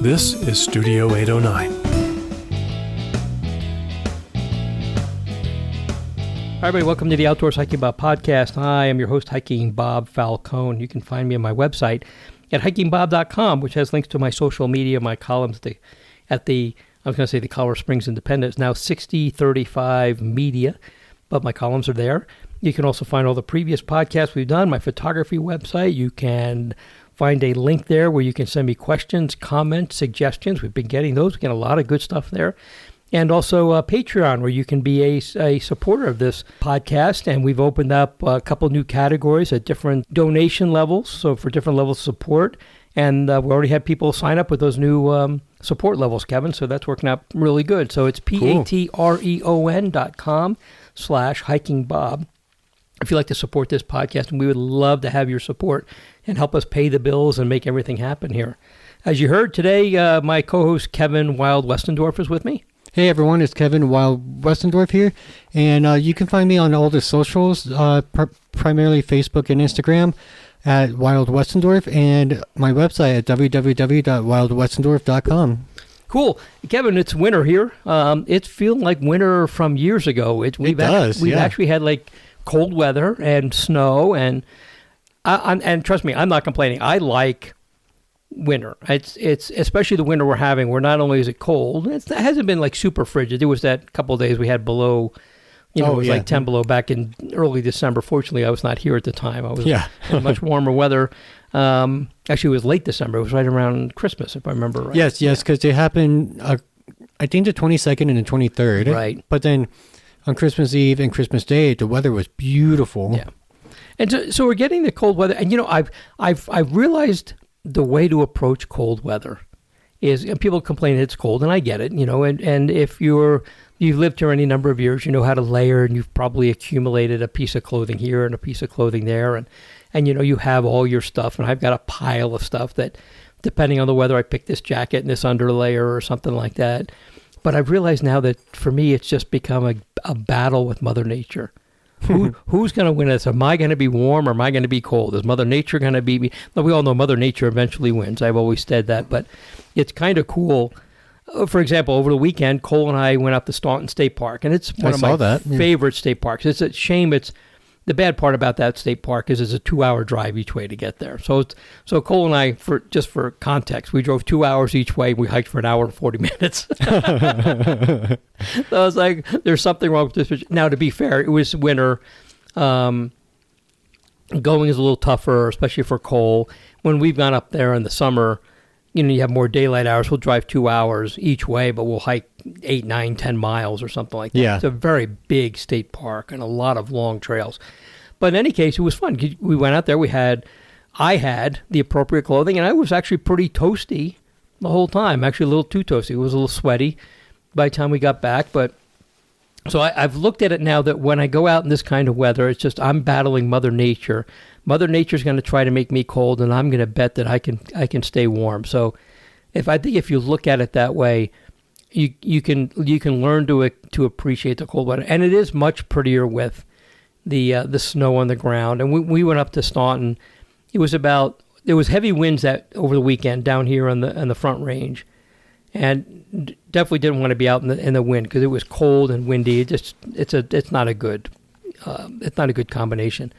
This is Studio 809. Hi, everybody. Welcome to the Outdoors Hiking Bob podcast. I am your host, Hiking Bob Falcone. You can find me on my website at hikingbob.com, which has links to my social media, my columns at the Colorado Springs Independent. It's now 6035 Media, but my columns are there. You can also find all the previous podcasts we've done, my photography website. You can find a link there where you can send me questions, comments, suggestions. We've been getting those. We get a lot of good stuff there. And also Patreon, where you can be a supporter of this podcast. And we've opened up a couple new categories at different donation levels, so for different levels of support. And we already had people sign up with those new support levels, Kevin, so that's working out really good. So it's patreon.com/hikingbob if you'd like to support this podcast. And we would love to have your support and help us pay the bills and make everything happen here. As you heard today, my co-host Kevin Wild Westendorf is with me. Hey everyone, it's Kevin Wild Westendorf here, and you can find me on all the socials, primarily Facebook and Instagram at Wild Westendorf, and my website at www.wildwestendorf.com. Cool. Kevin, it's winter here. It's feeling like winter from years ago. We've actually had like cold weather and snow, and trust me, I'm not complaining. I like winter. It's especially the winter we're having, where not only is it cold, it hasn't been like super frigid. There was that couple of days we had below, it was like 10 below back in early December. Fortunately, I was not here at the time. I was in much warmer weather. Actually, it was late December. It was right around Christmas, if I remember right. Yes, because it happened, I think the 22nd and the 23rd. Right. But then on Christmas Eve and Christmas Day, the weather was beautiful. Yeah. And so we're getting the cold weather. And, I've realized the way to approach cold weather is, and people complain it's cold, and I get it, and if you've lived here any number of years, you know how to layer, and you've probably accumulated a piece of clothing here and a piece of clothing there, and you have all your stuff, and I've got a pile of stuff that, depending on the weather, I pick this jacket and this underlayer or something like that. But I've realized now that for me, it's just become a battle with Mother Nature. Who's going to win this? Am I going to be warm or am I going to be cold? Is Mother Nature going to beat me? Well, we all know Mother Nature eventually wins. I've always said that, but it's kind of cool. For example, over the weekend, Cole and I went up to Staunton State Park, and it's one of my favorite state parks. It's a shame. The bad part about that state park is it's a 2-hour drive each way to get there. So Cole and I, for context, we drove 2 hours each way. We hiked for an hour and 40 minutes. So I was like, there's something wrong with this. Now, to be fair, it was winter. Going is a little tougher, especially for Cole. When we've gone up there in the summer, you have more daylight hours. We'll drive 2 hours each way, but we'll hike 8, 9, 10 miles or something like that. Yeah. It's a very big state park and a lot of long trails. But in any case, it was fun. We went out there. I had the appropriate clothing, and I was actually pretty toasty the whole time. Actually, a little too toasty. It was a little sweaty by the time we got back. But so I've looked at it now that when I go out in this kind of weather, it's just I'm battling Mother Nature. Mother Nature's going to try to make me cold, and I'm going to bet that I can stay warm. So if you look at it that way, you can learn to appreciate the cold weather, and it is much prettier with the snow on the ground. And we went up to Staunton. There was heavy winds over the weekend down here on the Front Range, and definitely didn't want to be out in the wind because it was cold and windy. It's not a good combination.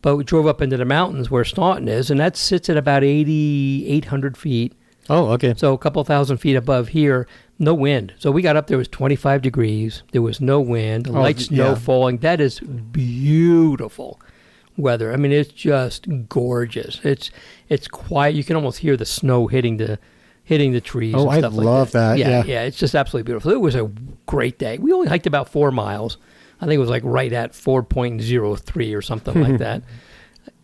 But we drove up into the mountains where Staunton is, and that sits at about 800 feet. Oh, okay. So a couple thousand feet above here, no wind. So we got up there, it was 25 degrees. There was no wind, light snow falling. That is beautiful weather. I mean, it's just gorgeous. It's quiet. You can almost hear the snow hitting the trees. Oh, and stuff I love that. Yeah, it's just absolutely beautiful. It was a great day. We only hiked about 4 miles. I think it was like right at 4.03 or something like that.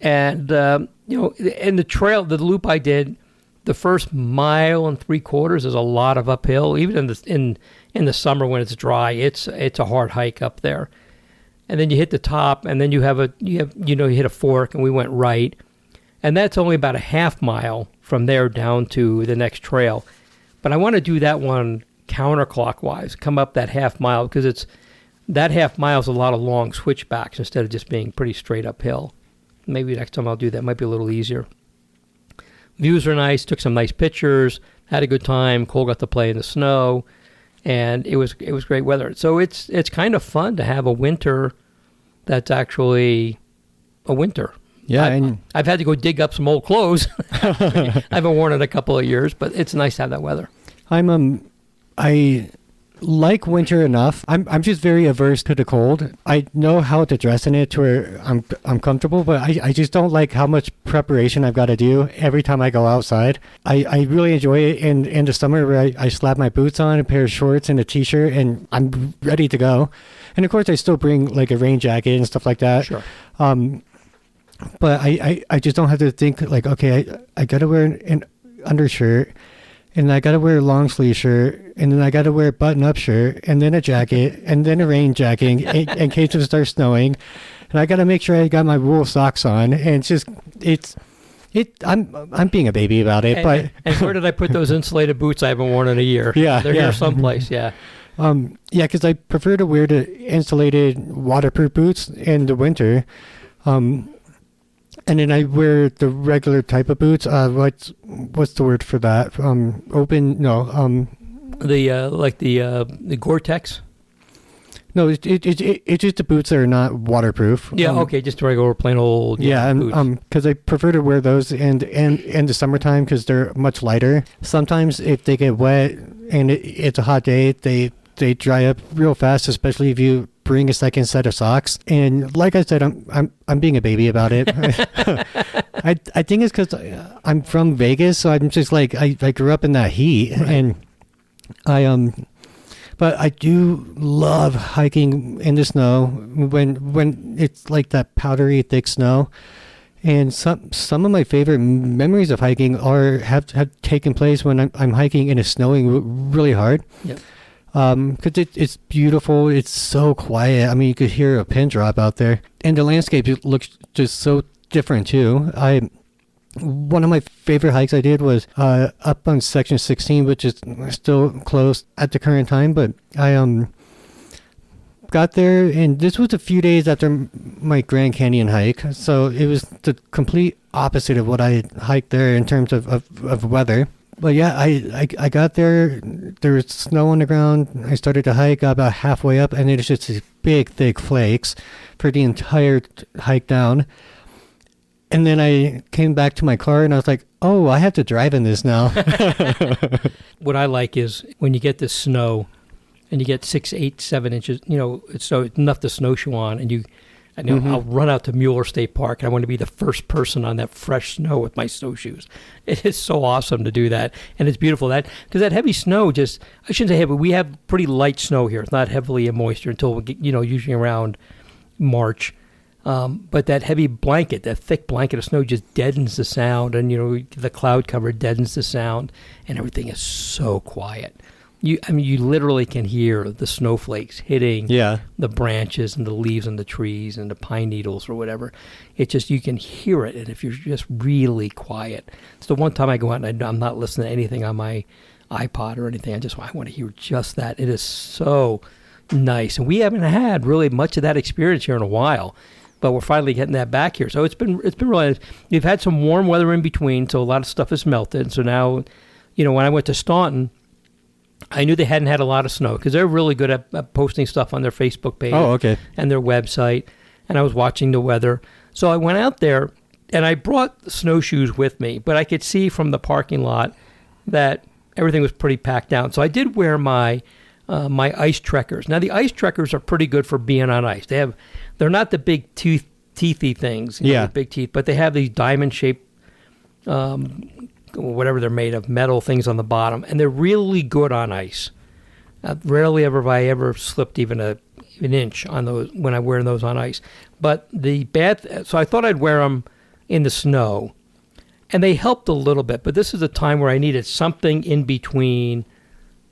And, and the trail, the loop I did, the first 1.75 miles is a lot of uphill. Even in the summer when it's dry, it's a hard hike up there. And then you hit the top, and then you hit a fork, and we went right. And that's only about a 1/2 mile from there down to the next trail. But I want to do that one counterclockwise, come up that 1/2 mile, because that 1/2 mile is a lot of long switchbacks instead of just being pretty straight uphill. Maybe next time I'll do that. Might be a little easier. views are nice. Took some nice pictures. Had a good time. Cole got to play in the snow, and it was great weather. So it's kind of fun to have a winter that's actually a winter. Yeah, I've had to go dig up some old clothes. I haven't worn it a couple of years, but it's nice to have that weather. I like winter enough. I'm just very averse to the cold. I know how to dress in it to where I'm comfortable, but I just don't like how much preparation I've got to do every time I go outside. I really enjoy it in the summer where I slap my boots on, a pair of shorts and a t-shirt, and I'm ready to go. And of course I still bring like a rain jacket and stuff like that. Sure. But I just don't have to think like, okay, I got to wear an undershirt, and I got to wear a long sleeve shirt, and then I got to wear a button up shirt, and then a jacket, and then a rain jacket in case it starts snowing. And I got to make sure I got my wool socks on. And I'm being a baby about it. And where did I put those insulated boots I haven't worn in a year? Yeah. They're here someplace, yeah. Because I prefer to wear the insulated waterproof boots in the winter. And then I wear the regular type of boots. What's the word for that? The Gore-Tex. No, it's just the boots that are not waterproof. Yeah, okay, just regular plain old. Boots. Because I prefer to wear those in the summertime because they're much lighter. Sometimes if they get wet and it's a hot day, they dry up real fast, especially if you bring a second set of socks. And like I said, I'm being a baby about it. I think it's because I'm from Vegas, so I'm just like I grew up in that heat, right. And but I do love hiking in the snow when it's like that powdery thick snow. And some of my favorite memories of hiking have taken place when I'm hiking and it's snowing really hard. Yep. Because it's beautiful. It's so quiet. I mean, you could hear a pin drop out there, and the landscape looks just so different too. One of my favorite hikes I did was up on section 16, which is still closed at the current time. But I got there, and this was a few days after my Grand Canyon hike, so it was the complete opposite of what I hiked there in terms of weather. But yeah, I got there. There was snow on the ground. I started to hike, got about halfway up, and it was just these big, thick flakes for the entire hike down. And then I came back to my car, and I was like, oh, I have to drive in this now. What I like is when you get this snow, and you get 6, 8, 7 inches, it's enough to snowshoe on, and I'll run out to Mueller State Park, and I want to be the first person on that fresh snow with my snowshoes. It is so awesome to do that, and it's beautiful. Because that heavy snow I shouldn't say heavy, we have pretty light snow here. It's not heavily in moisture until we get, usually around March. But that heavy blanket, that thick blanket of snow just deadens the sound, and, the cloud cover deadens the sound, and everything is so quiet. You literally can hear the snowflakes hitting the branches and the leaves on the trees and the pine needles or whatever. It's just, you can hear it, and if you're just really quiet. It's the one time I go out and I'm not listening to anything on my iPod or anything. I want to hear just that. It is so nice. And we haven't had really much of that experience here in a while, but we're finally getting that back here. So it's been really nice. We've had some warm weather in between, so a lot of stuff has melted. So now, when I went to Staunton, I knew they hadn't had a lot of snow because they're really good at posting stuff on their Facebook page and their website, and I was watching the weather. So I went out there, and I brought snowshoes with me, but I could see from the parking lot that everything was pretty packed down. So I did wear my ice trekkers. Now, the ice trekkers are pretty good for being on ice. They're not the big teethy things, with big teeth, but they have these diamond-shaped whatever they're made of, metal things on the bottom, and they're really good on ice. Rarely have I ever slipped even an inch on those when I'm wearing those on ice. But so I thought I'd wear them in the snow, and they helped a little bit. But this is a time where I needed something in between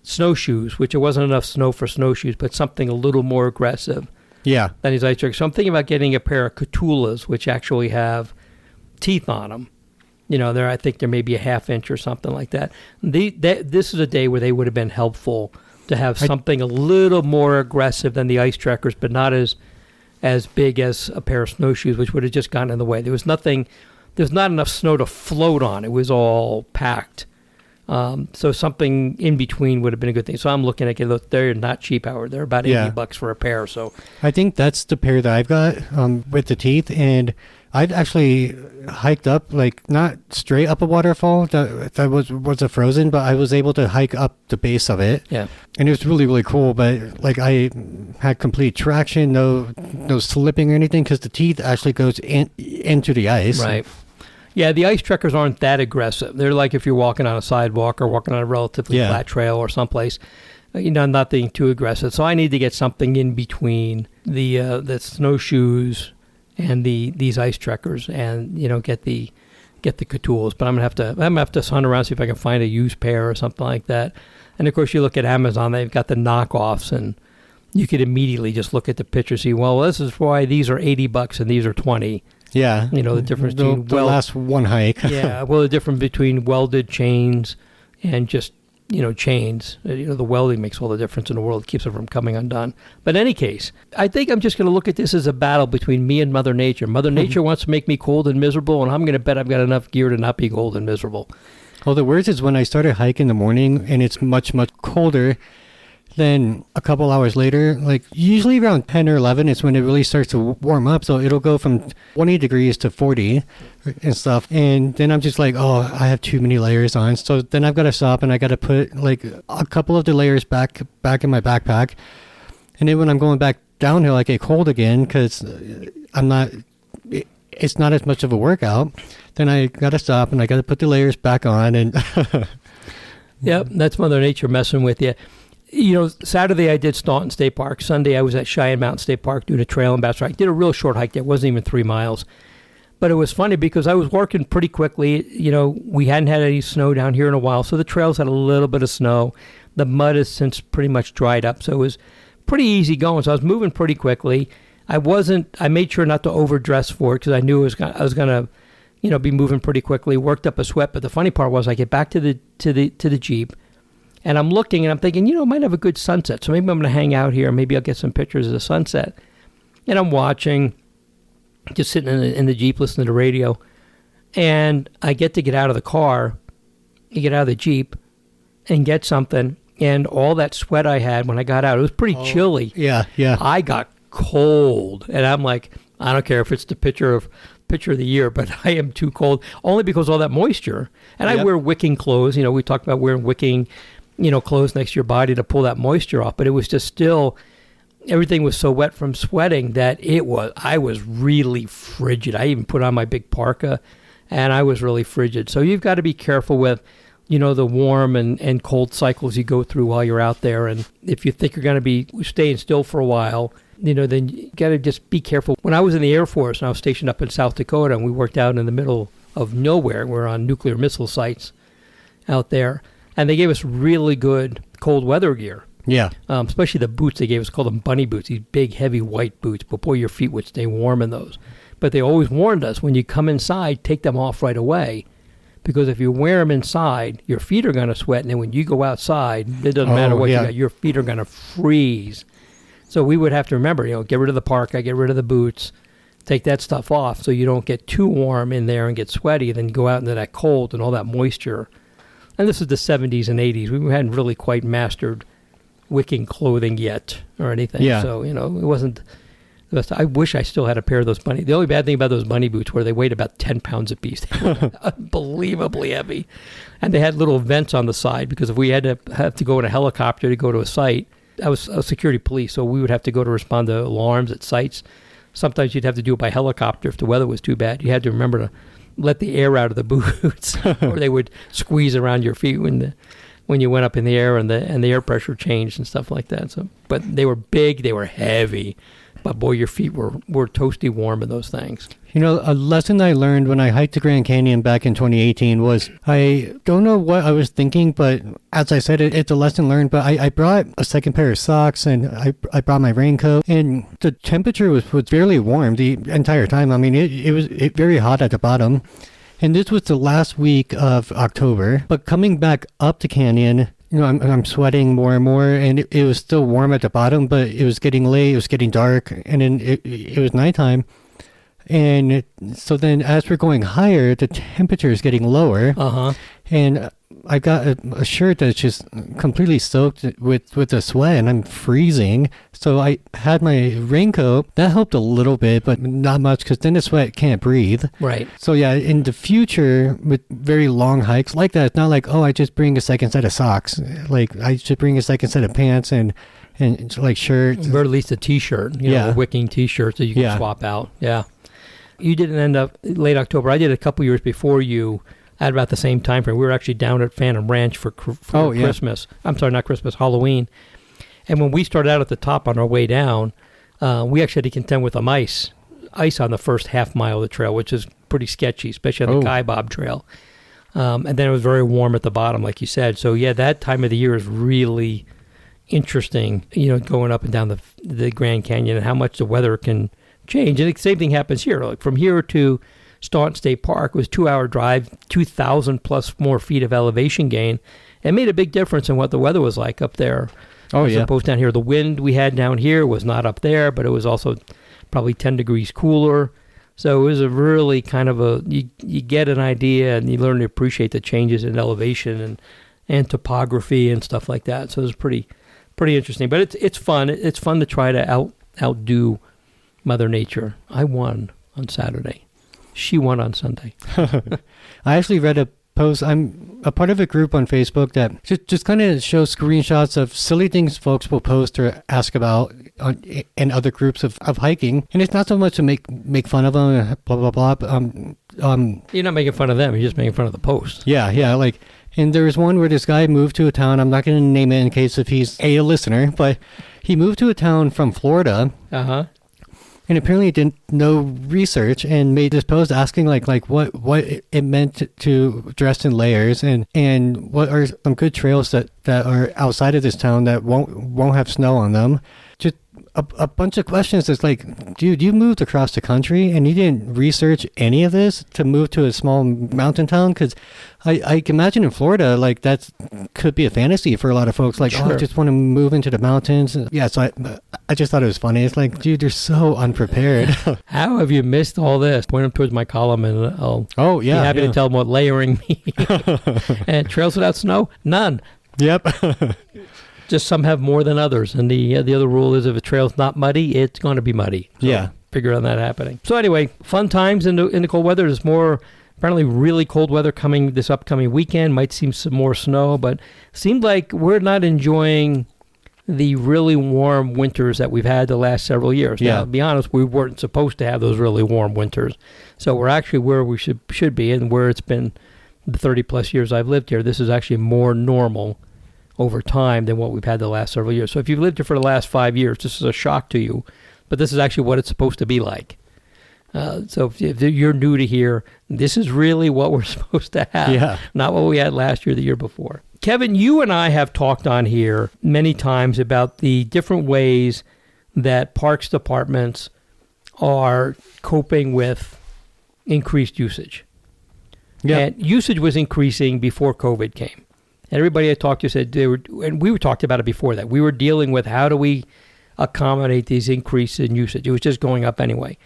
snowshoes, which it wasn't enough snow for snowshoes, but something a little more aggressive. Yeah. Than these ice trekkers. So I'm thinking about getting a pair of Catulas, which actually have teeth on them. I think there may be a half inch or something like that. This is a day where they would have been helpful to have something a little more aggressive than the ice trekkers, but not as big as a pair of snowshoes, which would have just gotten in the way. There there's not enough snow to float on. It was all packed. So something in between would have been a good thing. So I'm looking at it. They're not cheap, Howard. They're about $80 for a pair. So I think that's the pair that I've got with the teeth, and I've actually hiked up, like not straight up a waterfall that was a frozen, but I was able to hike up the base of it. Yeah, and it was really, really cool. But like I had complete traction, no slipping or anything, because the teeth actually goes into the ice. right. Yeah, the ice trekkers aren't that aggressive. They're like if you're walking on a sidewalk or walking on a relatively flat trail or someplace, nothing too aggressive. So I need to get something in between the snowshoes and these ice trekkers, and get the Catools. But I'm gonna have to hunt around, see if I can find a used pair or something like that. And of course, you look at Amazon; they've got the knockoffs, and you could immediately just look at the picture, see, well, this is why these are $80 and these are $20. Yeah. The difference between the last one hike. yeah, well, the difference between welded chains and just, chains. The welding makes all the difference in the world. It keeps it from coming undone. But in any case, I think I'm just going to look at this as a battle between me and Mother Nature. Mother Nature wants to make me cold and miserable, and I'm going to bet I've got enough gear to not be cold and miserable. Well, the worst is when I started hiking in the morning and it's much, much colder. Then a couple hours later, like usually around 10 or 11 is when it really starts to warm up. So it'll go from 20 degrees to 40 and stuff. And then I'm just like, oh, I have too many layers on. So then I've got to stop and I got to put like a couple of the layers back in my backpack. And then when I'm going back downhill, I get cold again because it's not as much of a workout. Then I got to stop and I got to put the layers back on. And Yep, that's Mother Nature messing with you. Saturday I did Staunton State Park. Sunday I was at Cheyenne Mountain State Park doing a trail and bass. I did a real short hike there. It wasn't even 3 miles. But it was funny because I was working pretty quickly. We hadn't had any snow down here in a while, so the trails had a little bit of snow. The mud has since pretty much dried up, so it was pretty easy going. So I was moving pretty quickly. I made sure not to overdress for it because I knew I was going to be moving pretty quickly, worked up a sweat. But the funny part was I get back to the Jeep, and I'm looking and I'm thinking, it might have a good sunset. So maybe I'm going to hang out here. Maybe I'll get some pictures of the sunset. And I'm watching, just sitting in the Jeep listening to the radio. And I get out of the car, get out of the Jeep, and get something. And all that sweat I had when I got out, it was pretty chilly. Yeah. I got cold. And I'm like, I don't care if it's the picture of the year, but I am too cold, only because of all that moisture. And I wear wicking clothes. We talked about wearing wicking clothes next to your body to pull that moisture off. But it was just still, everything was so wet from sweating that I was really frigid. I even put on my big parka, and I was really frigid. So you've got to be careful with, the warm and cold cycles you go through while you're out there. And if you think you're going to be staying still for a while, then you got to just be careful. When I was in the Air Force, and I was stationed up in South Dakota, and we worked out in the middle of nowhere. We're on nuclear missile sites out there. And they gave us really good cold weather gear. Yeah. Especially the boots they gave us, called them bunny boots, these big, heavy white boots. But boy, your feet would stay warm in those. But they always warned us, when you come inside, take them off right away. Because if you wear them inside, your feet are going to sweat. And then when you go outside, it doesn't matter what you got, your feet are going to freeze. So we would have to remember, get rid of the parka, get rid of the boots, take that stuff off so you don't get too warm in there and get sweaty, then go out into that cold and all that moisture. And this is the 70s and 80s. We hadn't really quite mastered wicking clothing yet or anything. Yeah. So, it wasn't the best. I wish I still had a pair of those bunny. The only bad thing about those bunny boots were they weighed about 10 pounds apiece. They were unbelievably heavy. And they had little vents on the side because if we had to go in a helicopter to go to a site, I was a security police, so we would have to go to respond to alarms at sites. Sometimes you'd have to do it by helicopter if the weather was too bad. You had to remember to let the air out of the boots, or they would squeeze around your feet when you went up in the air and the air pressure changed and stuff like that. So, but they were big, they were heavy, but boy, your feet were toasty warm in those things. A lesson I learned when I hiked the Grand Canyon back in 2018 was, I don't know what I was thinking, but as I said, it's a lesson learned, but I brought a second pair of socks and I brought my raincoat, and the temperature was fairly warm the entire time. I mean, it was very hot at the bottom. And this was the last week of October, but coming back up the canyon, I'm sweating more and more, and it was still warm at the bottom, but it was getting late, it was getting dark, and then it was nighttime. And so then as we're going higher, the temperature is getting lower. And I got a shirt that's just completely soaked with the sweat, and I'm freezing. So I had my raincoat. That helped a little bit, but not much, because then the sweat can't breathe. Right. So yeah, in the future, with very long hikes like that, it's not like, oh, I just bring a second set of socks. Like, I should bring a second set of pants and like shirts. Or at least a T-shirt, you know, a wicking T-shirt that you can swap out. Yeah. You didn't end up late October. I did a couple years before you at about the same time frame. We were actually down at Phantom Ranch for Christmas. I'm sorry, not Christmas, Halloween. And when we started out at the top on our way down, we actually had to contend with some ice on the first half mile of the trail, which is pretty sketchy, especially on the Kaibab Trail. And then it was very warm at the bottom, like you said. So yeah, that time of the year is really interesting, you know, going up and down the Grand Canyon and how much the weather can change. And the same thing happens here. Like from here to Staunton State Park was 2-hour drive, 2,000 plus more feet of elevation gain. It made a big difference in what the weather was like up there. As opposed down here. The wind we had down here was not up there, but it was also probably 10 degrees cooler. So it was a really kind of you get an idea and you learn to appreciate the changes in elevation and topography and stuff like that. So it was pretty interesting. But it's fun. It's fun to try to outdo Mother Nature. I won on Saturday. She won on Sunday. I actually read a post. I'm a part of a group on Facebook that just kind of shows screenshots of silly things folks will post or ask about in other groups of hiking. And it's not so much to make fun of them, blah, blah, blah. But, you're not making fun of them. You're just making fun of the post. Yeah. Like, and there was one where this guy moved to a town. I'm not going to name it in case if he's a listener, but he moved to a town from Florida. And apparently didn't know research and made this post asking like what it meant to dress in layers and what are some good trails that are outside of this town that won't have snow on them. Just a bunch of questions. It's like, dude, you moved across the country and you didn't research any of this to move to a small mountain town? Because I can imagine in Florida, like that could be a fantasy for a lot of folks. Like, I just want to move into the mountains. Yeah, so I just thought it was funny. It's like, dude, you're so unprepared. How have you missed all this? Point them towards my column and I'll be happy to tell them what layering means. And trails without snow? None. Yep. Just some have more than others. And the other rule is if a trail's not muddy, it's going to be muddy. So figure on that happening. So anyway, fun times in the cold weather. There's more, apparently really cold weather coming this upcoming weekend. Might seem some more snow, but seemed like we're not enjoying the really warm winters that we've had the last several years. Now, to be honest, we weren't supposed to have those really warm winters. So we're actually where we should be, and where it's been the 30 plus years I've lived here. This is actually more normal over time than what we've had the last several years. So if you've lived here for the last 5 years, this is a shock to you, but this is actually what it's supposed to be like. So if you're new to here, this is really what we're supposed to have, not what we had last year, the year before. Kevin, you and I have talked on here many times about the different ways that parks departments are coping with increased usage. And usage was increasing before COVID came. And everybody I talked to said and we talked about it before that. We were dealing with how do we accommodate these increases in usage. It was just going up anyway.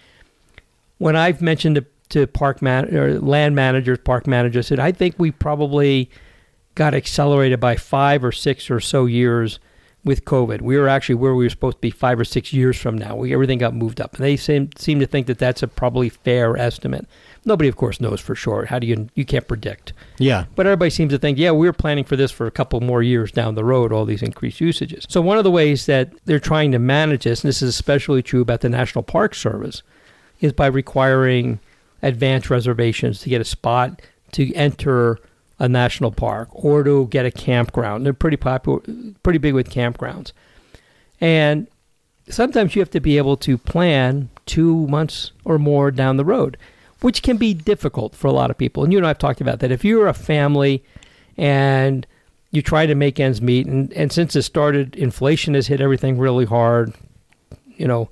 When I've mentioned to land managers, park managers, said I think we probably got accelerated by 5 or 6 or so years with COVID. We were actually where we were supposed to be 5 or 6 years from now. Everything got moved up. And they seem to think that that's a probably fair estimate. Nobody, of course, knows for sure. How do you can't predict. Yeah. But everybody seems to think, we were planning for this for a couple more years down the road, all these increased usages. So one of the ways that they're trying to manage this, and this is especially true about the National Park Service, is by requiring advanced reservations to get a spot to enter a national park or to get a campground. They're pretty popular, pretty big with campgrounds. And sometimes you have to be able to plan 2 months or more down the road, which can be difficult for a lot of people. And you and I have talked about that. If you're a family and you try to make ends meet, and since it started, inflation has hit everything really hard. You know,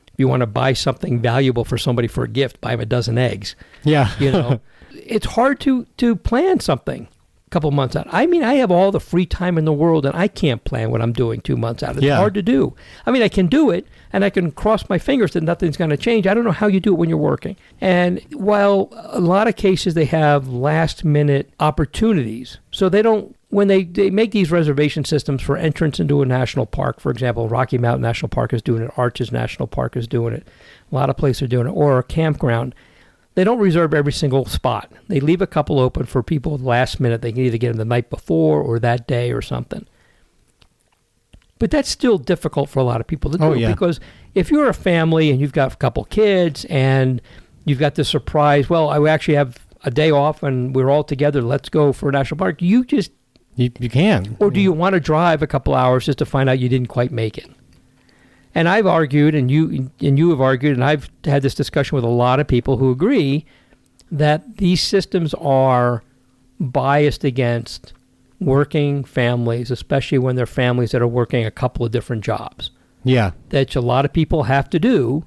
if you want to buy something valuable for somebody for a gift, buy them a dozen eggs. Yeah. You know, it's hard to plan something couple months out. I mean, I have all the free time in the world, and I can't plan what I'm doing 2 months out. It's hard to do. I mean, I can do it, and I can cross my fingers that nothing's going to change. I don't know how you do it when you're working. And while a lot of cases they have last-minute opportunities, so they don't, when they make these reservation systems for entrance into a national park, for example, Rocky Mountain National Park is doing it, Arches National Park is doing it, a lot of places are doing it, or a campground, they don't reserve every single spot. They leave a couple open for people last minute. They can either get them the night before or that day or something. But that's still difficult for a lot of people to do because if you're a family and you've got a couple kids and you've got this surprise, well, I actually have a day off and we're all together, let's go for a national park. You can. Or do you want to drive a couple hours just to find out you didn't quite make it? And I've argued, and you have argued, and I've had this discussion with a lot of people who agree that these systems are biased against working families, especially when they're families that are working a couple of different jobs. Yeah. That a lot of people have to do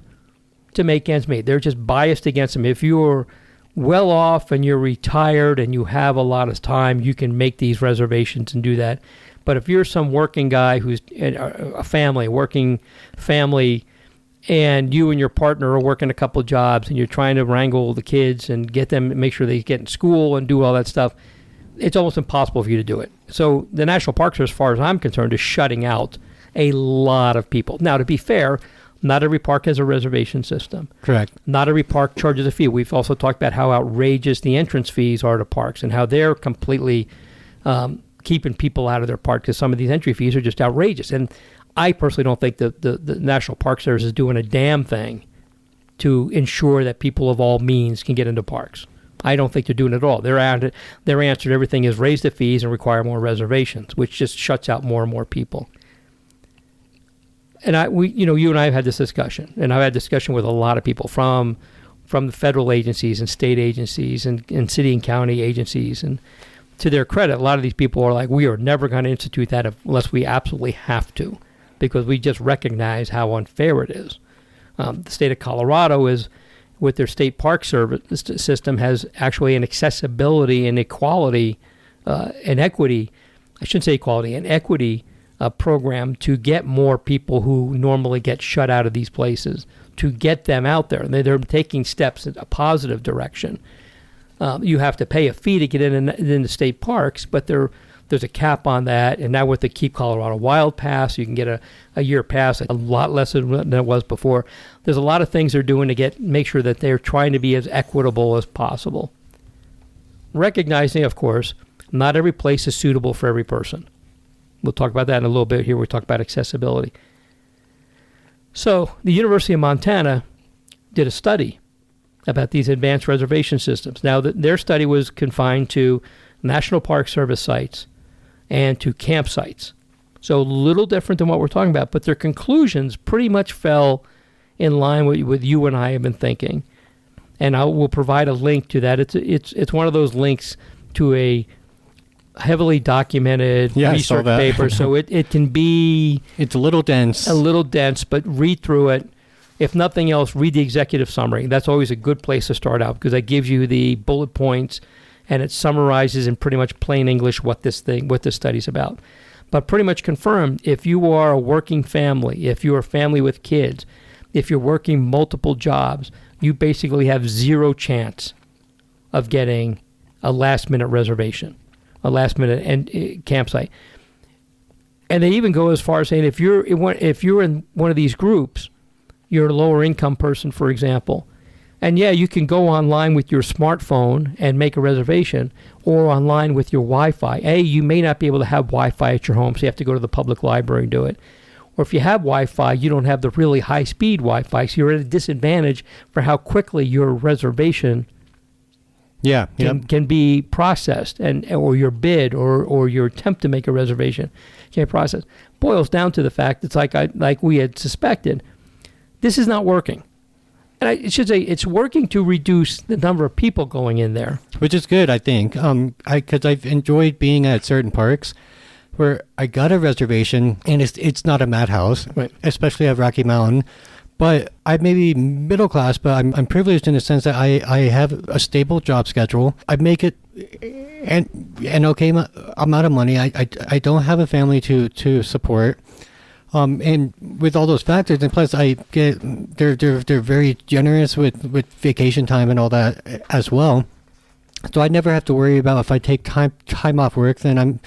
to make ends meet. They're just biased against them. If you're well off and you're retired and you have a lot of time, you can make these reservations and do that. But if you're some working guy who's a working family, and you and your partner are working a couple of jobs and you're trying to wrangle the kids and get them, make sure they get in school and do all that stuff, it's almost impossible for you to do it. So the national parks, as far as I'm concerned, is shutting out a lot of people. Now, to be fair, not every park has a reservation system. Correct. Not every park charges a fee. We've also talked about how outrageous the entrance fees are to parks and how they're completely keeping people out of their park because some of these entry fees are just outrageous. And I personally don't think the National Park Service is doing a damn thing to ensure that people of all means can get into parks. I don't think they're doing it at all. Their answer to everything is raise the fees and require more reservations, which just shuts out more and more people. And you and I have had this discussion, and I've had discussion with a lot of people from the federal agencies and state agencies and city and county agencies. And to their credit, a lot of these people are like, we are never going to institute that unless we absolutely have to, because we just recognize how unfair it is. The state of Colorado is, with their state park service system, has actually an accessibility and equality and equity, I shouldn't say equality, an equity program to get more people who normally get shut out of these places, to get them out there. And they're taking steps in a positive direction. You have to pay a fee to get in the state parks, but there's a cap on that. And now with the Keep Colorado Wild Pass, you can get a year pass, a lot less than it was before. There's a lot of things they're doing to make sure that they're trying to be as equitable as possible. Recognizing, of course, not every place is suitable for every person. We'll talk about that in a little bit here. We talk about accessibility. So the University of Montana did a study about these advanced reservation systems. Now, their study was confined to National Park Service sites and to campsites. So a little different than what we're talking about, but their conclusions pretty much fell in line with you and I have been thinking. And I will provide a link to that. It's one of those links to a heavily documented research paper, so it can be... It's a little dense, but read through it. If nothing else, read the executive summary. That's always a good place to start out because that gives you the bullet points and it summarizes in pretty much plain English what this study's about. But pretty much confirmed, if you are a working family, if you're a family with kids, if you're working multiple jobs, you basically have zero chance of getting a last-minute reservation, a last-minute campsite. And they even go as far as saying if you're in one of these groups, you're a lower income person, for example, and you can go online with your smartphone and make a reservation, or online with your Wi-Fi. You may not be able to have Wi-Fi at your home, so you have to go to the public library and do it. Or if you have Wi-Fi, you don't have the really high-speed Wi-Fi, so you're at a disadvantage for how quickly your reservation can be processed, or your bid or your attempt to make a reservation can be processed. Boils down to the fact it's like we had suspected. This is not working. And I should say it's working to reduce the number of people going in there. Which is good, I think. Because I've enjoyed being at certain parks where I got a reservation, and it's not a madhouse, right, especially at Rocky Mountain. But I may be middle class, but I'm privileged in the sense that I have a stable job schedule. I make it and okay amount of money. I don't have a family to support. And with all those factors, and plus I get they're very generous with vacation time and all that as well. So I never have to worry about if I take time off work, then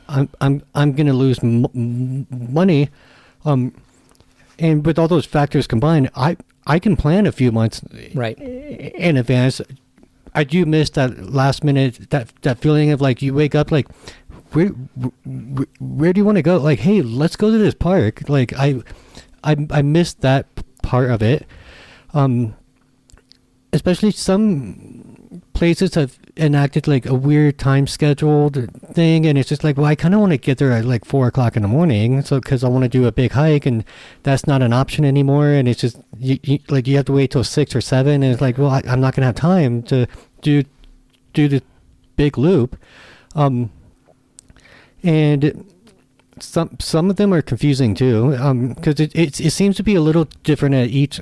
I'm going to lose money. And with all those factors combined, I can plan a few months Right. in advance. I do miss that last minute, that feeling of like you wake up like, where do you want to go? Like, hey, let's go to this park. Like I missed that part of it. Especially some places have enacted like a weird time scheduled thing, and it's just like, well, I kind of want to get there at like 4:00 in the morning, so because I want to do a big hike, and that's not an option anymore. And it's just you have to wait till 6 or 7, and it's like, well, I'm not gonna have time to do the big loop. And some of them are confusing too, because it seems to be a little different at each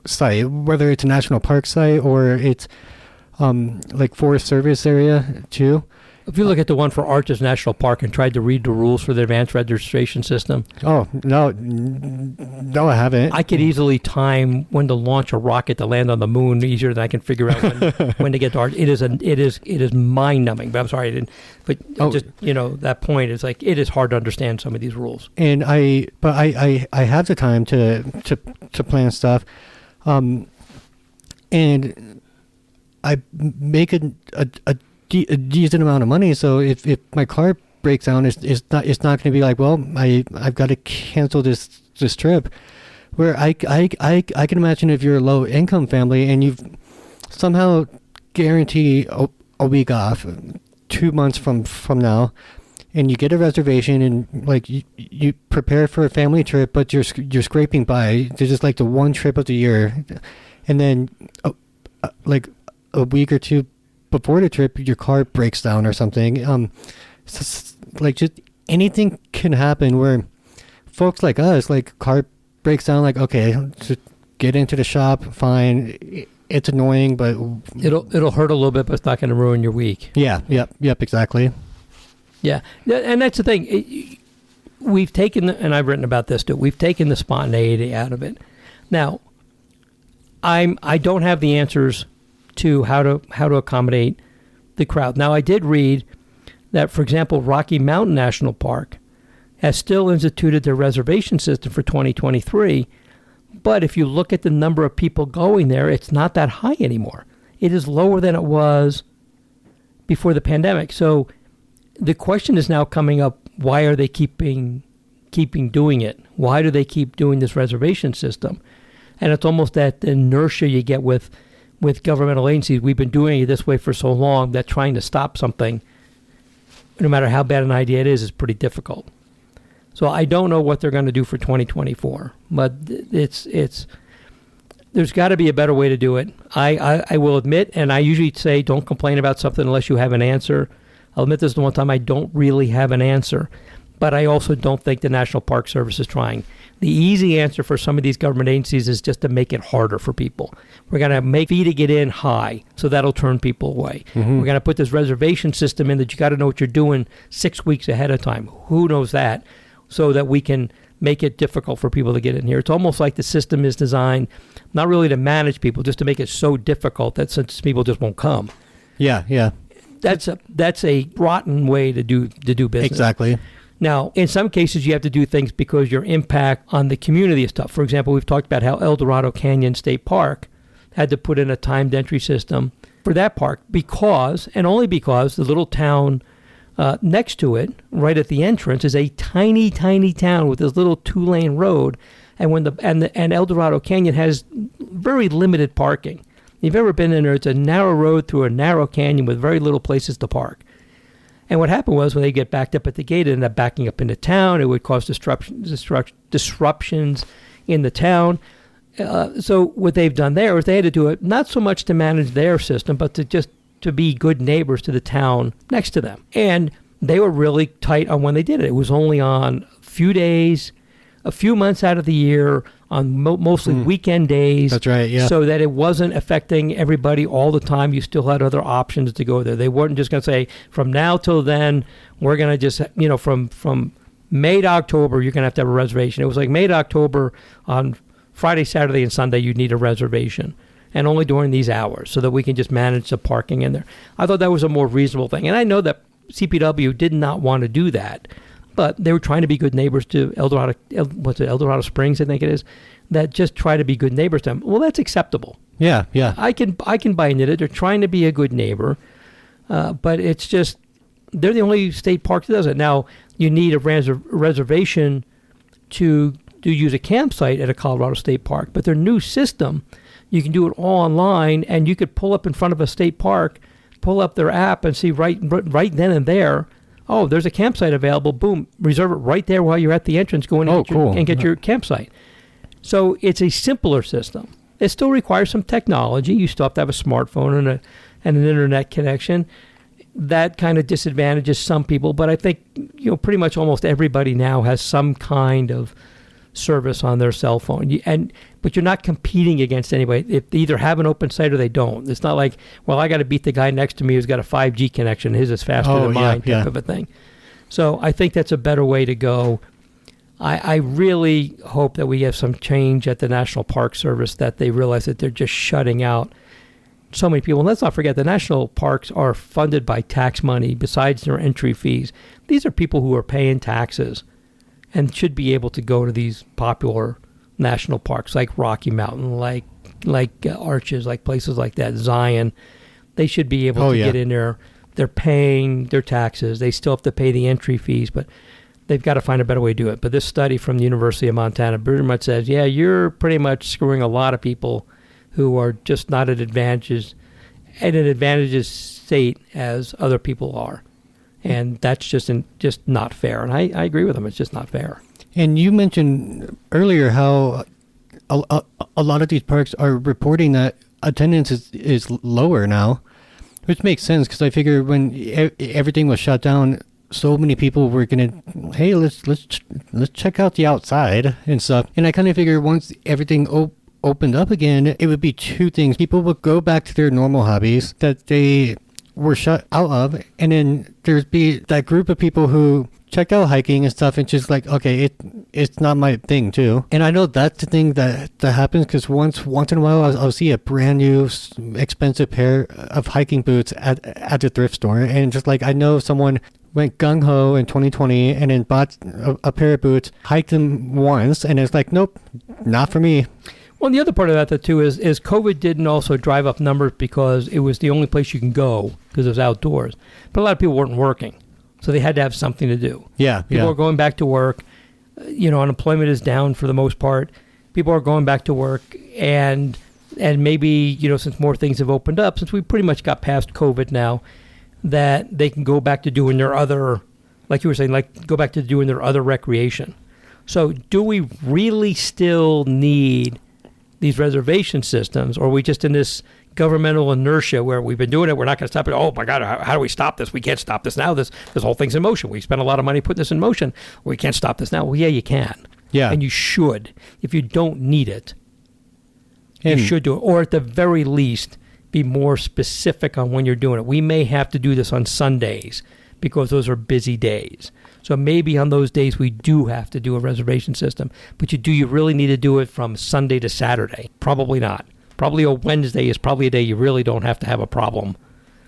site, whether it's a national park site or it's like Forest Service area too. If you look at the one for Arches National Park and tried to read the rules for the advanced registration system. Oh, no, I haven't. I could easily time when to launch a rocket to land on the moon easier than I can figure out when to get to Arches. It is mind numbing, but I'm sorry I didn't. But just, that point is like, it is hard to understand some of these rules. And I have the time to plan stuff. And I make a decent amount of money, so if my car breaks down, it's not going to be like, well, I've got to cancel this trip. Where I can imagine if you're a low income family and you've somehow guarantee a week off 2 months from now, and you get a reservation, and like you prepare for a family trip, but you're scraping by. There's just like the one trip of the year, and then like a week or two before the trip, your car breaks down or something. Like just anything can happen where folks like us, like car breaks down, like, okay, just get into the shop, fine. It's annoying, but it'll hurt a little bit, but it's not going to ruin your week. Yeah. Yep. Exactly. Yeah. And that's the thing. We've taken, and I've written about this too, we've taken the spontaneity out of it. Now, I don't have the answers to how to accommodate the crowd. Now, I did read that, for example, Rocky Mountain National Park has still instituted their reservation system for 2023, but if you look at the number of people going there, it's not that high anymore. It is lower than it was before the pandemic. So the question is now coming up, why are they keeping doing it? Why do they keep doing this reservation system? And it's almost that inertia you get with governmental agencies. We've been doing it this way for so long that trying to stop something, no matter how bad an idea it is pretty difficult. So I don't know what they're going to do for 2024, but there's got to be a better way to do it. I will admit, and I usually say don't complain about something unless you have an answer. I'll admit this is the one time I don't really have an answer, but I also don't think the National Park Service is trying. The easy answer for some of these government agencies is just to make it harder for people. We're going to make fee to get in high, so that'll turn people away. Mm-hmm. We're going to put this reservation system in that you got to know what you're doing 6 weeks ahead of time. Who knows that? So that we can make it difficult for people to get in here. It's almost like the system is designed not really to manage people, just to make it so difficult that since people just won't come. Yeah. That's a rotten way to do business. Exactly. Now, in some cases, you have to do things because your impact on the community is tough. For example, we've talked about how El Dorado Canyon State Park had to put in a timed entry system for that park because, and only because, the little town next to it, right at the entrance, is a tiny, tiny town with this little 2-lane road, and El Dorado Canyon has very limited parking. If you've ever been in there, it's a narrow road through a narrow canyon with very little places to park. And what happened was when they get backed up at the gate, it ended up backing up into town. It would cause disruptions in the town. So what they've done there is they had to do it not so much to manage their system, but to be good neighbors to the town next to them. And they were really tight on when they did it. It was only on a few days, a few months out of the year, on mostly weekend days. That's right, yeah. So that it wasn't affecting everybody all the time. You still had other options to go there. They weren't just going to say, from now till then, we're going to just, from May to October, you're going to have a reservation. It was like May to October on Friday, Saturday, and Sunday, you'd need a reservation. And only during these hours so that we can just manage the parking in there. I thought that was a more reasonable thing. And I know that CPW did not want to do that, but they were trying to be good neighbors to Eldorado Springs, I think it is, that just try to be good neighbors to them. Well, that's acceptable. Yeah, yeah. I can buy into it. They're trying to be a good neighbor, but it's just, they're the only state park that does it. Now, you need a reservation to use a campsite at a Colorado State Park, but their new system, you can do it all online, and you could pull up in front of a state park, pull up their app, and see right then and there, oh, there's a campsite available. Boom, reserve it right there while you're at the entrance. Go in and get your campsite. So it's a simpler system. It still requires some technology. You still have to have a smartphone and an internet connection. That kind of disadvantages some people, but I think pretty much almost everybody now has some kind of service on their cell phone, but you're not competing against anybody. If they either have an open site or they don't. It's not like, well, I got to beat the guy next to me who's got a 5G connection. His is faster than mine, type of a thing. So I think that's a better way to go. I really hope that we have some change at the National Park Service, that they realize that they're just shutting out so many people. And let's not forget, the national parks are funded by tax money besides their entry fees. These are people who are paying taxes and should be able to go to these popular national parks like Rocky Mountain, like Arches, like places like that, Zion. They should be able to get in there. They're paying their taxes. They still have to pay the entry fees, but they've got to find a better way to do it. But this study from the University of Montana pretty much says, yeah, you're pretty much screwing a lot of people who are just not at an advantageous state as other people are. And that's just not fair. And I agree with them. It's just not fair. And you mentioned earlier how a lot of these parks are reporting that attendance is lower now, which makes sense because I figure when everything was shut down, so many people were gonna, hey, let's check out the outside and stuff. And I kind of figure once everything opened up again, it would be two things. People would go back to their normal hobbies that they were shut out of, and then there's be that group of people who checked out hiking and stuff and just like, okay, it's not my thing too. And I know that's the thing that happens because once in a while I'll see a brand new expensive pair of hiking boots at the thrift store, and just like I know someone went gung-ho in 2020 and then bought a pair of boots, hiked them once, and it's like, nope, not for me. Well, the other part of that, too, is COVID didn't also drive up numbers because it was the only place you can go because it was outdoors. But a lot of people weren't working, so they had to have something to do. Yeah, people are going back to work. Unemployment is down for the most part. People are going back to work, and maybe, since more things have opened up, since we pretty much got past COVID now, that they can go back to doing their other, like you were saying, go back to doing their other recreation. So do we really still need these reservation systems, or are we just in this governmental inertia where we've been doing it, we're not going to stop it? Oh my God, how do we stop this? We can't stop this now. This whole thing's in motion. We spent a lot of money putting this in motion. We can't stop this now. Well, yeah, you can. Yeah. And you should. If you don't need it, you should do it. Or at the very least, be more specific on when you're doing it. We may have to do this on Sundays because those are busy days. So maybe on those days we do have to do a reservation system. But do you really need to do it from Sunday to Saturday? Probably not. Probably a Wednesday is probably a day you really don't have to have a problem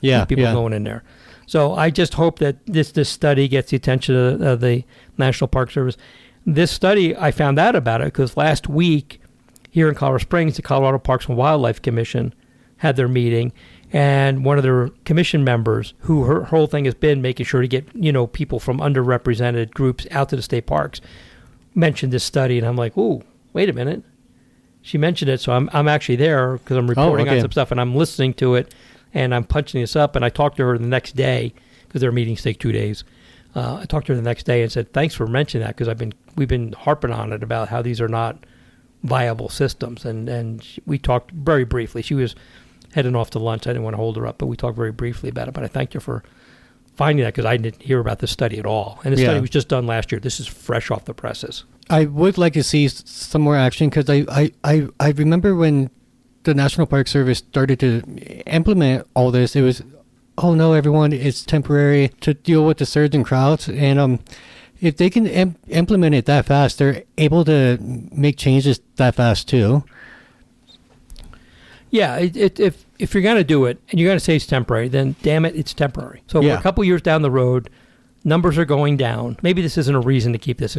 with people going in there. So I just hope that this study gets the attention of the National Park Service. This study, I found out about it because last week here in Colorado Springs, the Colorado Parks and Wildlife Commission had their meeting, and one of their commission members, who her whole thing has been making sure to get people from underrepresented groups out to the state parks, mentioned this study, and I'm like, ooh, wait a minute. She mentioned it, so I'm actually there because I'm reporting on some stuff, and I'm listening to it, and I'm punching this up, and I talked to her the next day because their meetings take 2 days. I talked to her the next day and said, thanks for mentioning that because we've been harping on it about how these are not viable systems, and we talked very briefly. She was heading off to lunch. I didn't want to hold her up, but we talked very briefly about it. But I thanked her for finding that because I didn't hear about this study at all. And the study was just done last year. This is fresh off the presses. I would like to see some more action because I remember when the National Park Service started to implement all this, it was, oh no, everyone, it's temporary to deal with the surge in crowds. And if they can implement it that fast, they're able to make changes that fast too. Yeah, if you're going to do it and you're going to say it's temporary, then damn it, it's temporary. So we're a couple years down the road, numbers are going down. Maybe this isn't a reason to keep this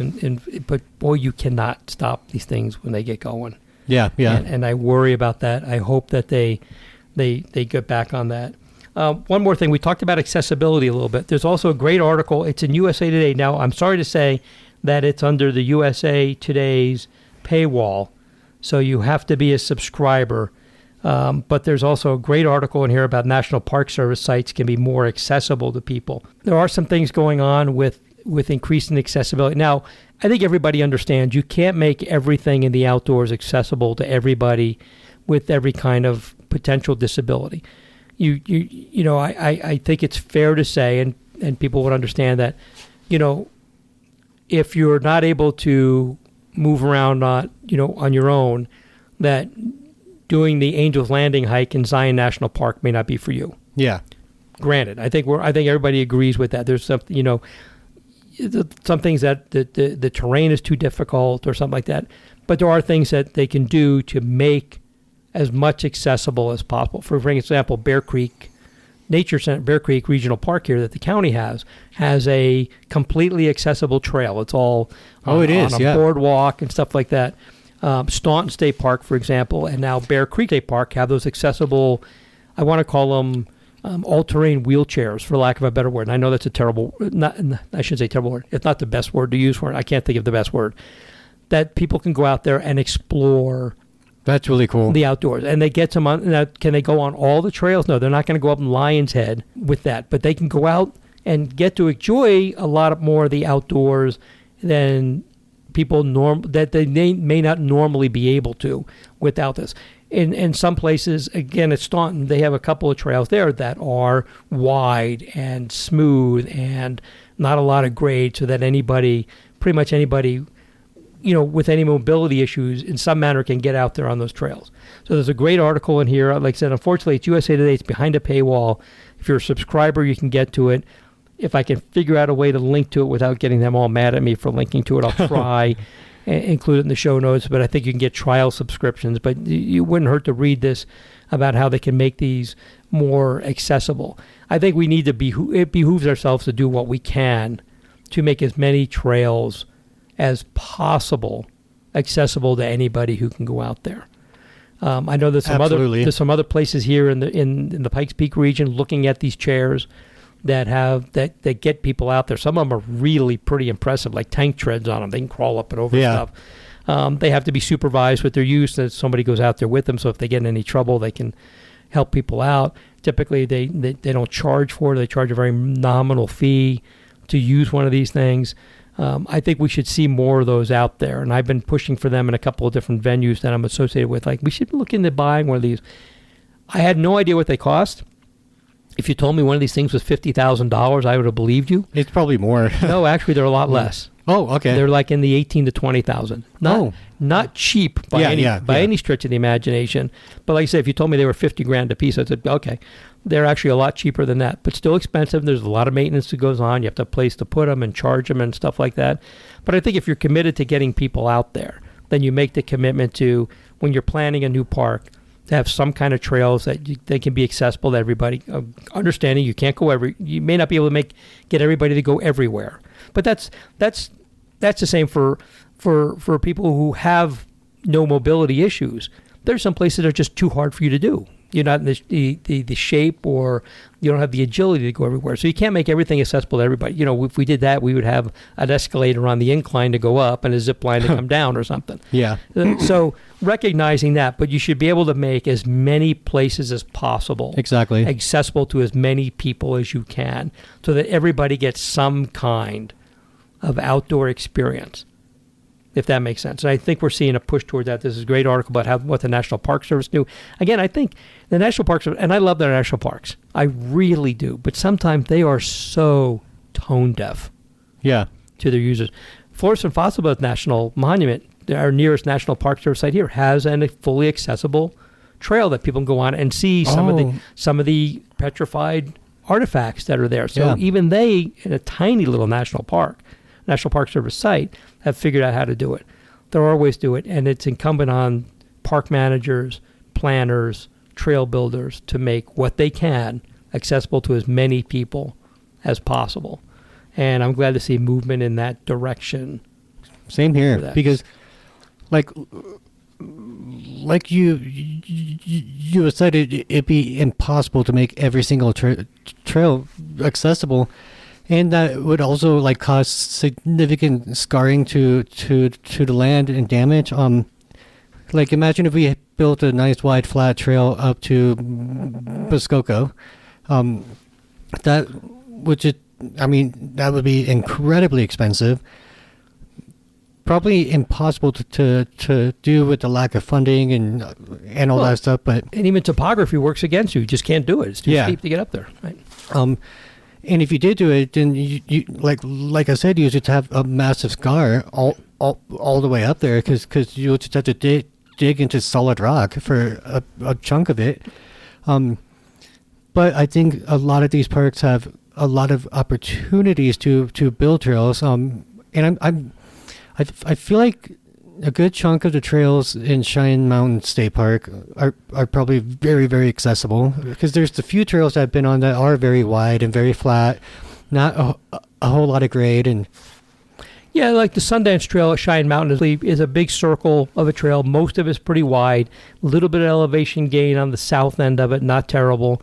but boy, you cannot stop these things when they get going. Yeah. And I worry about that. I hope that they get back on that. One more thing, we talked about accessibility a little bit. There's also a great article. It's in USA Today. Now, I'm sorry to say that it's under the USA Today's paywall, so you have to be a subscriber. But there's also a great article in here about National Park Service sites can be more accessible to people. There are some things going on with increasing accessibility. Now, I think everybody understands you can't make everything in the outdoors accessible to everybody with every kind of potential disability. I think it's fair to say, and people would understand that, if you're not able to move around, on your own, that doing the Angel's Landing hike in Zion National Park may not be for you. Yeah. Granted, I think everybody agrees with that. There's some things that the terrain is too difficult or something like that, but there are things that they can do to make as much accessible as possible. For example, Bear Creek Nature Center, Bear Creek Regional Park here that the county has a completely accessible trail. It's all on a boardwalk and stuff like that. Staunton State Park, for example, and now Bear Creek State Park have those accessible, I want to call them all-terrain wheelchairs, for lack of a better word. And I know that's I shouldn't say terrible word. It's not the best word to use for it. I can't think of the best word. That people can go out there and explore. That's really cool. The outdoors. And they get some on. Now, can they go on all the trails? No, they're not going to go up in Lion's Head with that. But they can go out and get to enjoy a lot more of the outdoors than people that they may not normally be able to without this. In some places, again, at Staunton, they have a couple of trails there that are wide and smooth and not a lot of grade, so that pretty much anybody, with any mobility issues in some manner can get out there on those trails. So there's a great article in here. Like I said, unfortunately, it's USA Today. It's behind a paywall. If you're a subscriber, you can get to it. If I can figure out a way to link to it without getting them all mad at me for linking to it, I'll try and include it in the show notes. But I think you can get trial subscriptions. But it wouldn't hurt to read this about how they can make these more accessible. I think we need it behooves ourselves to do what we can to make as many trails as possible accessible to anybody who can go out there. I know there's some other places here in the Pikes Peak region looking at these chairs that get people out there. Some of them are really pretty impressive, like tank treads on them. They can crawl up and over stuff. They have to be supervised with their use, that somebody goes out there with them, so if they get in any trouble, they can help people out. Typically, they don't charge for it. They charge a very nominal fee to use one of these things. I think we should see more of those out there, and I've been pushing for them in a couple of different venues that I'm associated with. Like, we should look into buying one of these. I had no idea what they cost. If you told me one of these things was $50,000, I would have believed you. It's probably more. No, actually, they're a lot less. Oh, okay. They're like in the $18,000 to $20,000. Not cheap by any stretch of the imagination. But like I said, if you told me they were $50,000 a piece, I'd say, okay, they're actually a lot cheaper than that, but still expensive. There's a lot of maintenance that goes on. You have to have a place to put them and charge them and stuff like that. But I think if you're committed to getting people out there, then you make the commitment to, when you're planning a new park, to have some kind of trails that they can be accessible to everybody. Understanding you can't go you may not be able to get everybody to go everywhere, but that's the same for people who have no mobility issues. There's some places that are just too hard for you to do. You're not in the shape, or you don't have the agility to go everywhere. So you can't make everything accessible to everybody. If we did that, we would have an escalator on the incline to go up and a zip line to come down or something. Yeah. So recognizing that, but you should be able to make as many places as possible accessible to as many people as you can, so that everybody gets some kind of outdoor experience. if that makes sense. And I think we're seeing a push toward that. This is a great article about what the National Park Service do. Again, I think the National Park Service, and I love their national parks. I really do. But sometimes they are so tone deaf Yeah. to their users. Forest and Fossil Belt National Monument, our nearest National Park Service site here, has a fully accessible trail that people can go on and see some of the petrified artifacts that are there. So even they, in a tiny little National Park Service site, have figured out how to do it. There are ways to do it, and it's incumbent on park managers, planners, trail builders to make what they can accessible to as many people as possible. And I'm glad to see movement in that direction. Same here, because like you said, it'd be impossible to make every single trail accessible, and that would also like cause significant scarring to the land and damage. Like imagine if we built a nice wide flat trail up to Muskoka, that would be incredibly expensive. Probably impossible to do with the lack of funding and all that stuff. But and even topography works against you. You just can't do it. It's too steep to get up there. Right. And if you did do it, then you like I said, you just have a massive scar all the way up there because you just have to dig into solid rock for a chunk of it. But I think a lot of these parks have a lot of opportunities to build trails. And I feel like a good chunk of the trails in Cheyenne Mountain State Park are probably very, very accessible, because there's the few trails that I've been on that are very wide and very flat, not a whole lot of grade. And yeah, like the Sundance Trail at Cheyenne Mountain is a big circle of a trail. Most of it's pretty wide, a little bit of elevation gain on the south end of it, not terrible.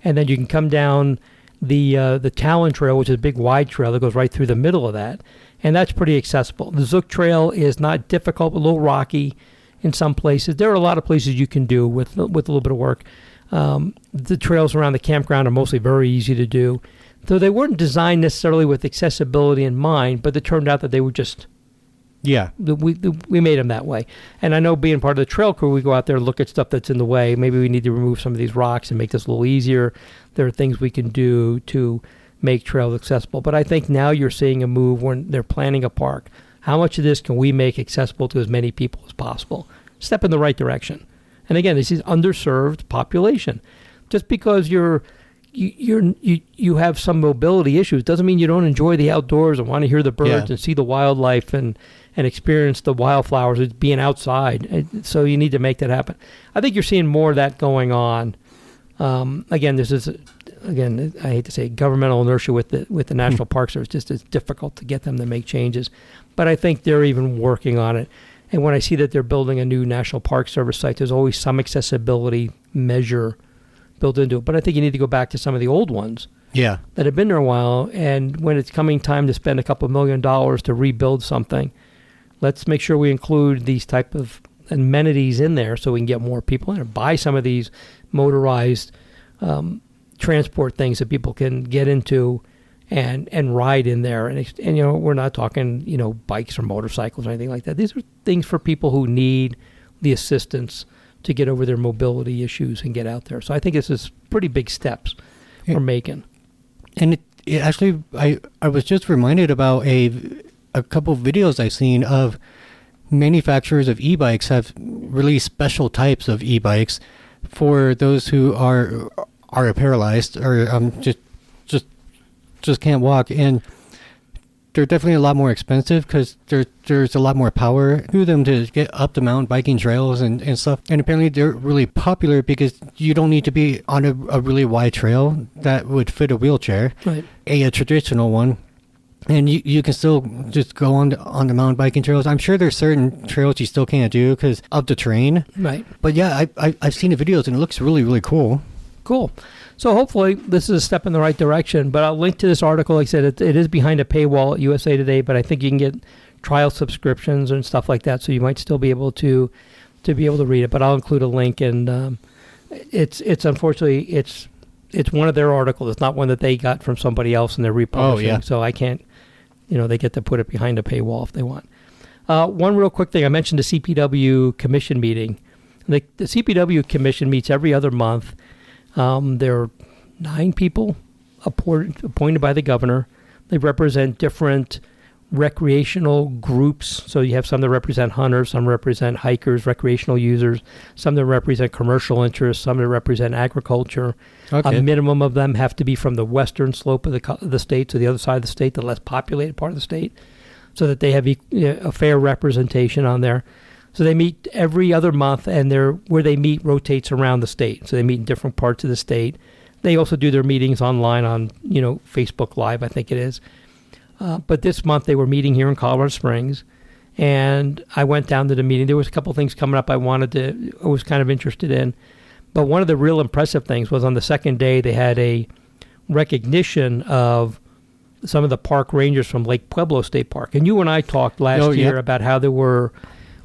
And then you can come down the Talon Trail, which is a big wide trail that goes right through the middle of that. And that's pretty accessible. The Zook Trail is not difficult, but a little rocky in some places. There are a lot of places you can do with a little bit of work. The trails around the campground are mostly very easy to do. Though they weren't designed necessarily with accessibility in mind, but it turned out that they were just... Yeah. We made them that way. And I know being part of the trail crew, we go out there and look at stuff that's in the way. Maybe we need to remove some of these rocks and make this a little easier. There are things we can do to make trails accessible. But I think now you're seeing a move when they're planning a park. How much of this can we make accessible to as many people as possible? Step in the right direction. And again, this is underserved population. Just because you have some mobility issues doesn't mean you don't enjoy the outdoors and want to hear the birds and see the wildlife and experience the wildflowers. It's being outside. So you need to make that happen. I think you're seeing more of that going on. Again, I hate to say governmental inertia with the National Park Service. Just it's difficult to get them to make changes. But I think they're even working on it. And when I see that they're building a new National Park Service site, there's always some accessibility measure built into it. But I think you need to go back to some of the old ones that have been there a while. And when it's coming time to spend a couple $1 million to rebuild something, let's make sure we include these type of amenities in there so we can get more people in, or buy some of these motorized transport things that people can get into and ride in there. And we're not talking, bikes or motorcycles or anything like that. These are things for people who need the assistance to get over their mobility issues and get out there. So I think this is pretty big steps we're making. And it actually, I was just reminded about a couple of videos I've seen of manufacturers of e-bikes have released special types of e-bikes for those who are paralyzed or just can't walk, and they're definitely a lot more expensive because there's a lot more power to them to get up the mountain biking trails and stuff. And apparently they're really popular because you don't need to be on a really wide trail that would fit a wheelchair, right? A traditional one. And you can still just go on the mountain biking trails. I'm sure there's certain trails you still can't do because of the terrain. Right. But yeah, I've seen the videos and it looks really, really cool. Cool. So hopefully this is a step in the right direction. But I'll link to this article. Like I said, it is behind a paywall at USA Today, but I think you can get trial subscriptions and stuff like that. So you might still be able to read it. But I'll include a link. And it's unfortunately, it's one of their articles. It's not one that they got from somebody else and they're republishing. Oh, yeah. So I can't, they get to put it behind a paywall if they want. One real quick thing. I mentioned the CPW commission meeting. The CPW commission meets every other month. There are 9 people appointed by the governor. They represent different recreational groups. So you have some that represent hunters, some represent hikers, recreational users, some that represent commercial interests, some that represent agriculture. Okay. A minimum of them have to be from the western slope of the state, so the other side of the state, the less populated part of the state, so that they have a fair representation on there. So they meet every other month, and where they meet rotates around the state. So they meet in different parts of the state. They also do their meetings online on, Facebook Live, I think it is. But this month they were meeting here in Colorado Springs, and I went down to the meeting. There was a couple things coming up I was kind of interested in. But one of the real impressive things was on the second day they had a recognition of some of the park rangers from Lake Pueblo State Park. And you and I talked last year about how there were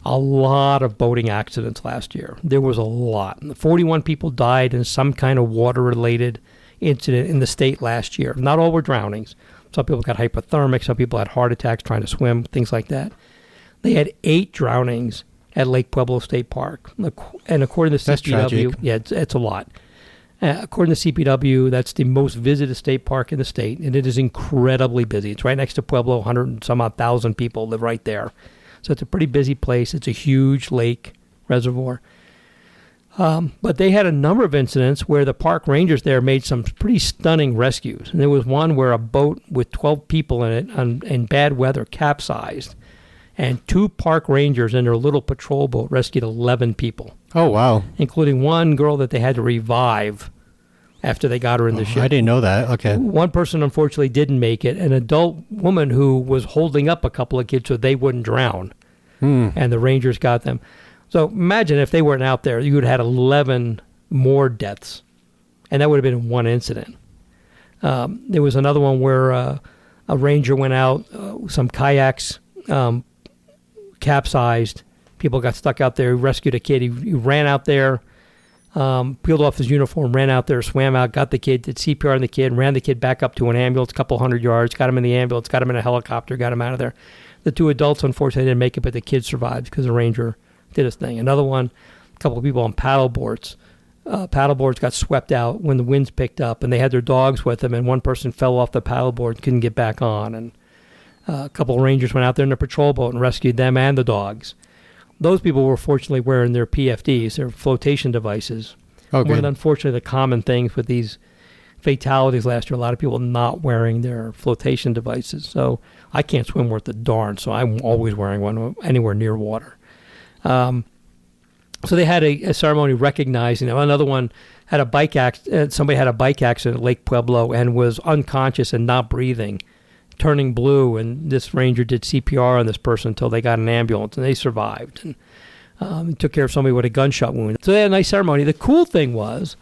a lot of boating accidents last year. There was a lot. 41 people died in some kind of water-related incident in the state last year. Not all were drownings. Some people got hypothermic. Some people had heart attacks trying to swim, things like that. They had 8 drownings at Lake Pueblo State Park. And according to That's CPW, tragic. yeah, it's a lot. According to CPW, that's the most visited state park in the state, and it is incredibly busy. It's right next to Pueblo. 100 and some odd thousand people live right there. So it's a pretty busy place. It's a huge lake reservoir. But they had a number of incidents where the park rangers there made some pretty stunning rescues. And there was one where a boat with 12 people in it in bad weather capsized, and 2 park rangers in their little patrol boat rescued 11 people, Oh, wow. including one girl that they had to revive after they got her in the ship. I didn't know that. Okay. One person, unfortunately, didn't make it, an adult woman who was holding up a couple of kids so they wouldn't drown, and the rangers got them. So imagine if they weren't out there, you would have had 11 more deaths, and that would have been one incident. There was another one where a ranger went out, some kayaks capsized, people got stuck out there, he rescued a kid, he ran out there, peeled off his uniform, ran out there, swam out, got the kid, did CPR on the kid, ran the kid back up to an ambulance, a couple hundred yards, got him in the ambulance, got him in a helicopter, got him out of there. The 2 adults, unfortunately, didn't make it, but the kid survived because the ranger did his thing. Another one, a couple of people on paddle boards. Paddle boards got swept out when the winds picked up, and they had their dogs with them, and one person fell off the paddle board and couldn't get back on. And a couple of rangers went out there in a patrol boat and rescued them and the dogs. Those people were fortunately wearing their PFDs, their flotation devices. Okay. One of the, unfortunately, the common things with these fatalities last year, a lot of people not wearing their flotation devices. So I can't swim worth a darn, so I'm always wearing one anywhere near water. So they had a ceremony recognizing them. Another one had a bike accident. Somebody had a bike accident at Lake Pueblo and was unconscious and not breathing, turning blue. And this ranger did CPR on this person until they got an ambulance, and they survived. And took care of somebody with a gunshot wound. So they had a nice ceremony. The cool thing was,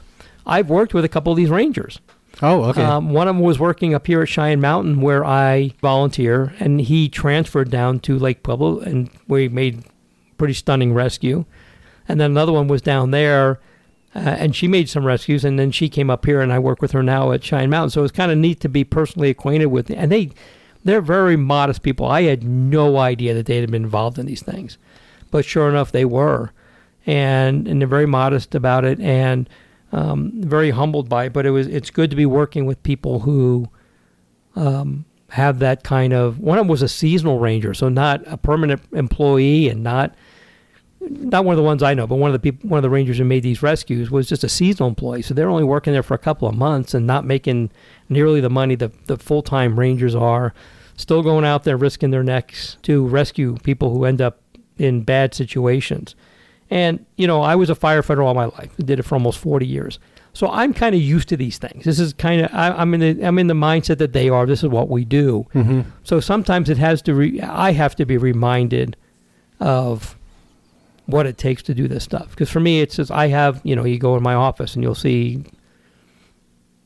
I've worked with a couple of these rangers. Oh, okay. One of them was working up here at Cheyenne Mountain where I volunteer, and he transferred down to Lake Pueblo, and we made pretty stunning rescue. And then another one was down there, and she made some rescues, and then she came up here, and I work with her now at Cheyenne Mountain. So it's kind of neat to be personally acquainted with, and they're very modest people. I had no idea that they had been involved in these things, but sure enough, they were, and they're very modest about it, and very humbled by it. But it's good to be working with people who have that kind of. One of them was a seasonal ranger, so not a permanent employee, and not one of the ones I know, but one of the rangers who made these rescues was just a seasonal employee. So they're only working there for a couple of months and not making nearly the money that the full-time rangers are. Still going out there risking their necks to rescue people who end up in bad situations. And, I was a firefighter all my life. I did it for almost 40 years. So I'm kind of used to these things. This is kind of, I'm in the mindset that they are. This is what we do. Mm-hmm. So sometimes it has to, I have to be reminded of what it takes to do this stuff. Because for me, it's just, I have, you go in my office and you'll see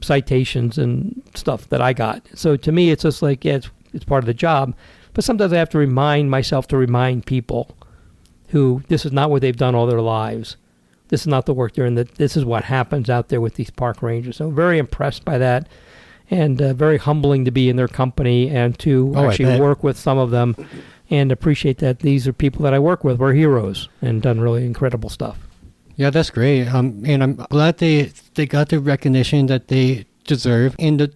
citations and stuff that I got. So to me, it's just like, yeah, it's part of the job. But sometimes I have to remind myself to remind people who this is not what they've done all their lives. This is not the work they're in. This is what happens out there with these park rangers. So very impressed by that, and very humbling to be in their company and to actually work with some of them and appreciate that these are people that I work with. We're heroes and done really incredible stuff. Yeah, that's great. And I'm glad they got the recognition that they deserve. And the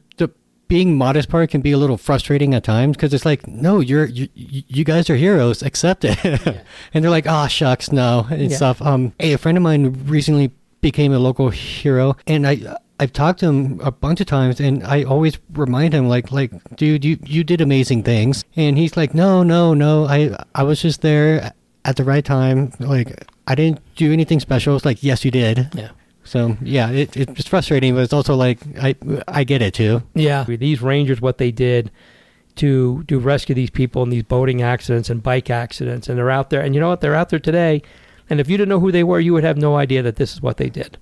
being modest part can be a little frustrating at times because it's like, no, you guys are heroes. Accept it. Yeah. And they're like, oh, shucks, no, and stuff. Hey, a friend of mine recently became a local hero, and I've talked to him a bunch of times, and I always remind him, like, dude, you did amazing things. And he's like, no, I was just there at the right time. Like, I didn't do anything special. It's like, yes, you did. Yeah. So, yeah, it's frustrating, but it's also like, I get it, too. Yeah. These rangers, what they did to rescue these people in these boating accidents and bike accidents, and they're out there. And you know what? They're out there today. And if you didn't know who they were, you would have no idea that this is what they did.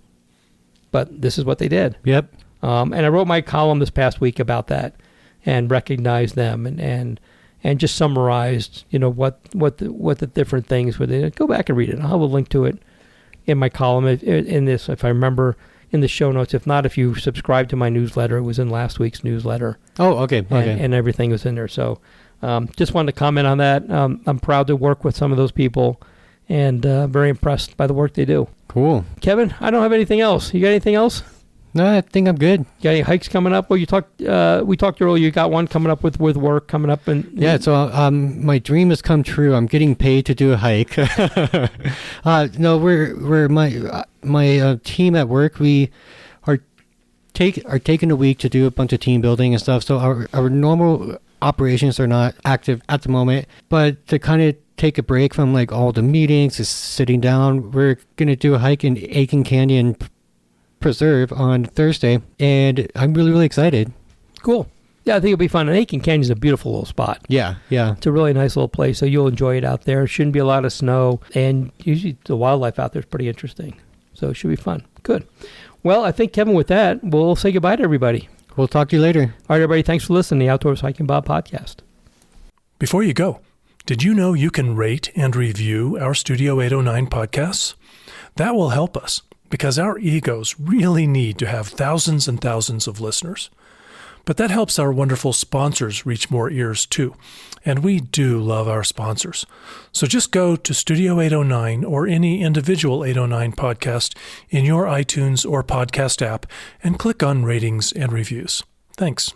But this is what they did. Yep. And I wrote my column this past week about that and recognized them and just summarized, what the different things were. They go back and read it. I'll have a link to it in my column in this, if I remember, in the show notes. If not, if you subscribe to my newsletter, it was in last week's newsletter. Oh, okay. And everything was in there. So just wanted to comment on that. I'm proud to work with some of those people and very impressed by the work they do. Cool. Kevin, I don't have anything else. You got anything else? No, I think I'm good. You got any hikes coming up? Well, we talked earlier. You got one coming up with work coming up, and yeah. So my dream has come true. I'm getting paid to do a hike. No, we're my team at work. We are taking a week to do a bunch of team building and stuff. So our normal operations are not active at the moment, but to kind of take a break from like all the meetings, just sitting down, we're gonna do a hike in Aiken Canyon Preserve on Thursday, and I'm really, really excited. Cool. Yeah, I think it'll be fun. And Aiken Canyon is a beautiful little spot. Yeah. It's a really nice little place, so you'll enjoy it out there. Shouldn't be a lot of snow, and usually the wildlife out there is pretty interesting, so it should be fun. Good. Well, I think, Kevin, with that, we'll say goodbye to everybody. We'll talk to you later. All right, everybody, thanks for listening to the Outdoors Hiking Bob podcast. Before you go, did you know you can rate and review our Studio 809 podcasts? That will help us, because our egos really need to have thousands and thousands of listeners. But that helps our wonderful sponsors reach more ears too. And we do love our sponsors. So just go to Studio 809 or any individual 809 podcast in your iTunes or podcast app and click on ratings and reviews. Thanks.